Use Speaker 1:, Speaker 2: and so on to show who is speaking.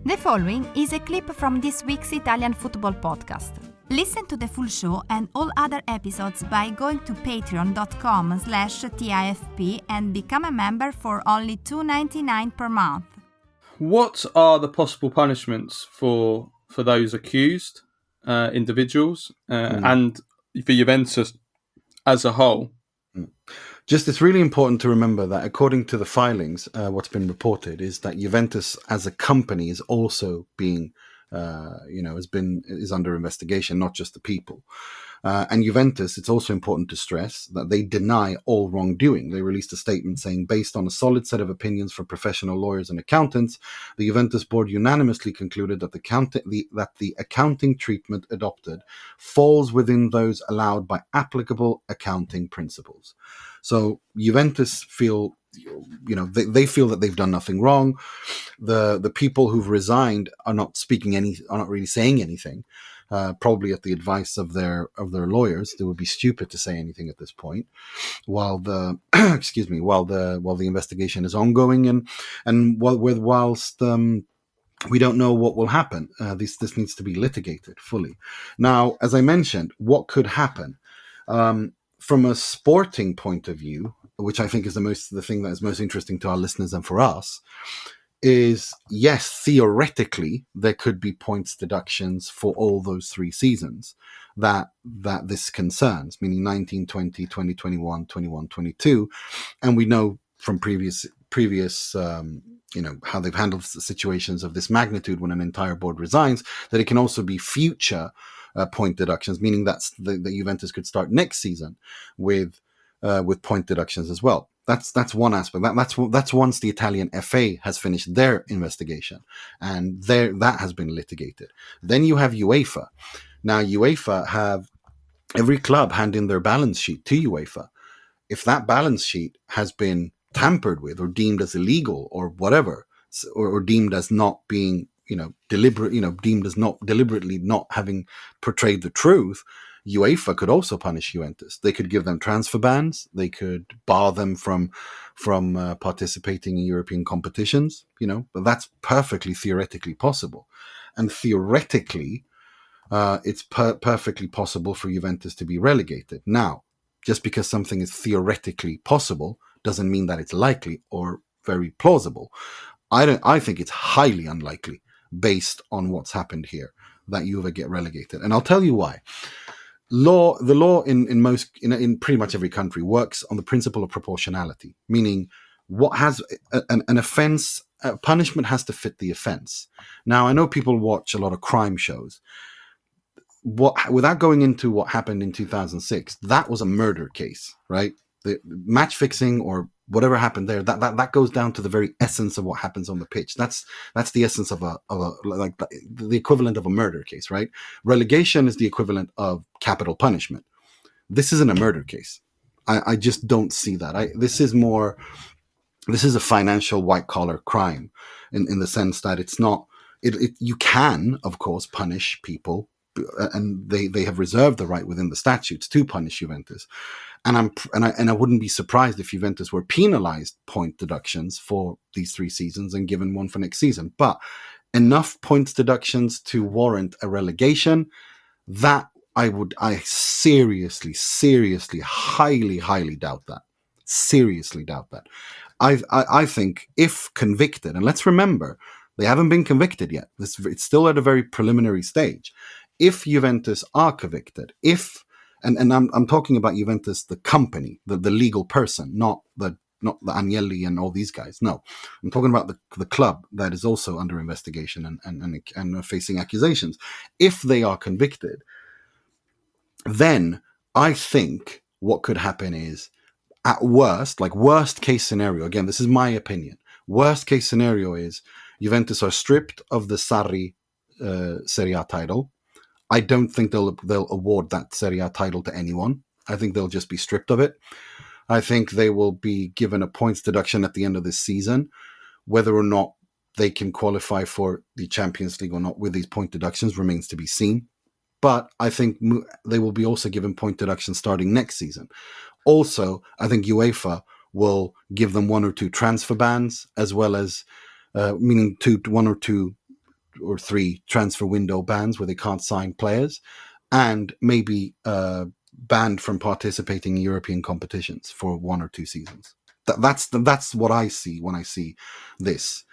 Speaker 1: The following is a clip from this week's Italian football podcast. Listen to the full show and all other episodes by going to patreon.com/TIFP and become a member for only $2.99 per month.
Speaker 2: What are the possible punishments for those accused individuals and for Juventus as a whole?
Speaker 3: Just, it's really important to remember that according to the filings, what's been reported is that Juventus as a company is also being, is under investigation, not just the people. And Juventus, it's also important to stress that they deny all wrongdoing. They released a statement saying, based on a solid set of opinions from professional lawyers and accountants, the Juventus board unanimously concluded that the accounting treatment adopted falls within those allowed by applicable accounting principles. So Juventus feel, they feel that they've done nothing wrong. The people who've resigned are not really saying anything. Probably at the advice of their lawyers. They would be stupid to say anything at this point, while the while the investigation is ongoing, and whilst we don't know what will happen. This needs to be litigated fully. Now, as I mentioned, what could happen from a sporting point of view, which I think is the thing that is most interesting to our listeners and for us, is yes, theoretically there could be points deductions for all those 3 seasons that this concerns, meaning 19, 20, 2021, 21, 22, and we know from previous how they've handled situations of this magnitude when an entire board resigns, that it can also be future point deductions, meaning that Juventus could start next season with point deductions as well. That's one aspect. That's once the Italian FA has finished their investigation, and that has been litigated. Then you have UEFA. Now UEFA have every club hand in their balance sheet to UEFA. If that balance sheet has been tampered with or deemed as illegal or whatever, or deemed as not being deemed as not deliberately not having portrayed the truth, UEFA could also punish Juventus. They could give them transfer bans. They could bar them from participating in European competitions. But that's perfectly theoretically possible, and theoretically, it's perfectly possible for Juventus to be relegated. Now, just because something is theoretically possible doesn't mean that it's likely or very plausible. I think it's highly unlikely, based on what's happened here, that Juve get relegated, and I'll tell you why. The law in pretty much every country works on the principle of proportionality, meaning what has an offense, punishment has to fit the offense. Now, I know people watch a lot of crime shows. Without going into what happened in 2006, that was a murder case, right? The match fixing or whatever happened there, that goes down to the very essence of what happens on the pitch. That's the essence of the equivalent of a murder case, right? Relegation is the equivalent of capital punishment. This isn't a murder case. I just don't see that. This is a financial white collar crime in the sense that it's not. You can, of course, punish people, and they have reserved the right within the statutes to punish Juventus. And I wouldn't be surprised if Juventus were penalized point deductions for these 3 seasons and given one for next season. But enough points deductions to warrant a relegation, that I seriously, highly doubt that. Seriously doubt that. I think if convicted, and let's remember, they haven't been convicted yet. It's still at a very preliminary stage. If Juventus are convicted, and I'm talking about Juventus, the company, the legal person, not the Agnelli and all these guys. No, I'm talking about the club that is also under investigation and facing accusations. If they are convicted, then I think what could happen is, at worst case scenario, again, this is my opinion, worst case scenario is Juventus are stripped of the Sarri Serie A title. I don't think they'll award that Serie A title to anyone. I think they'll just be stripped of it. I think they will be given a points deduction at the end of this season. Whether or not they can qualify for the Champions League or not with these point deductions remains to be seen. But I think they will be also given point deductions starting next season. Also, I think UEFA will give them 1 or 2 transfer bans, as well as meaning 1 or 2 or 3 transfer window bans where they can't sign players, and maybe banned from participating in European competitions for 1 or 2 seasons. That's what I see when I see this.